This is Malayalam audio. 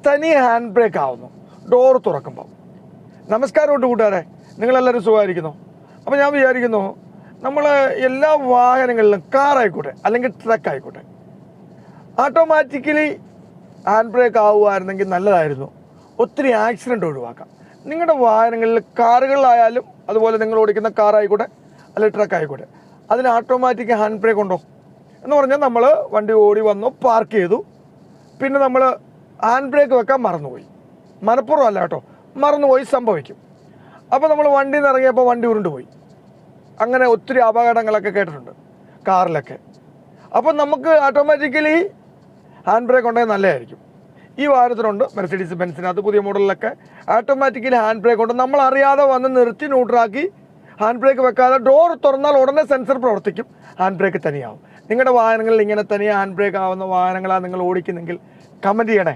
തനിയെ ഹാൻഡ് ബ്രേക്ക് ആവുന്നു ഡോർ തുറക്കുമ്പോൾ. നമസ്കാരമുണ്ട് കൂട്ടുകാരെ, നിങ്ങളെല്ലാവരും സുഖമായിരിക്കുന്നു. അപ്പോൾ ഞാൻ വിചാരിക്കുന്നു, നമ്മൾ എല്ലാ വാഹനങ്ങളിലും, കാറായിക്കോട്ടെ അല്ലെങ്കിൽ ട്രക്ക് ആയിക്കോട്ടെ, ഓട്ടോമാറ്റിക്കലി ഹാൻഡ് ബ്രേക്ക് ആവുമായിരുന്നെങ്കിൽ നല്ലതായിരുന്നു. ഒത്തിരി ആക്സിഡൻറ്റ് ഒഴിവാക്കാം. നിങ്ങളുടെ വാഹനങ്ങളിൽ, കാറുകളിലായാലും അതുപോലെ നിങ്ങൾ ഓടിക്കുന്ന കാറായിക്കോട്ടെ അല്ലെങ്കിൽ ട്രക്ക് ആയിക്കോട്ടെ, അതിന് ഓട്ടോമാറ്റിക് ഹാൻഡ് ബ്രേക്ക് ഉണ്ടോ എന്ന് പറഞ്ഞാൽ, നമ്മൾ വണ്ടി ഓടി വന്നു, പാർക്ക് ചെയ്തു, പിന്നെ നമ്മൾ ഹാൻഡ് ബ്രേക്ക് വെക്കാൻ മറന്നുപോയി. മനഃപൂർവ്വം അല്ല കേട്ടോ, മറന്നുപോയി സംഭവിക്കും. അപ്പോൾ നമ്മൾ വണ്ടിയിൽ നിന്ന് ഇറങ്ങിയപ്പോൾ വണ്ടി ഉരുണ്ടുപോയി. അങ്ങനെ ഒത്തിരി അപകടങ്ങളൊക്കെ കേട്ടിട്ടുണ്ട് കാറിലൊക്കെ. അപ്പോൾ നമുക്ക് ഓട്ടോമാറ്റിക്കലി ഹാൻഡ് ബ്രേക്ക് ഉണ്ടെങ്കിൽ നല്ലതായിരിക്കും. ഈ വാഹനത്തിനുണ്ട്, മെർസിഡീസ് ബെൻസിനകത്ത് പുതിയ മോഡലിലൊക്കെ ഓട്ടോമാറ്റിക്കലി ഹാൻഡ് ബ്രേക്ക് ഉണ്ട്. നമ്മൾ അറിയാതെ വന്ന് നിർത്തി ന്യൂട്രാക്കി ഹാൻഡ് ബ്രേക്ക് വെക്കാതെ ഡോർ തുറന്നാൽ ഉടനെ സെൻസർ പ്രവർത്തിക്കും, ഹാൻഡ് ബ്രേക്ക് തനിയാവും. നിങ്ങളുടെ വാഹനങ്ങളിൽ ഇങ്ങനെ തനിയെ ഹാൻഡ് ബ്രേക്ക് ആവുന്ന വാഹനങ്ങളാണ് നിങ്ങൾ ഓടിക്കുന്നെങ്കിൽ കമൻറ്റ് ചെയ്യണേ.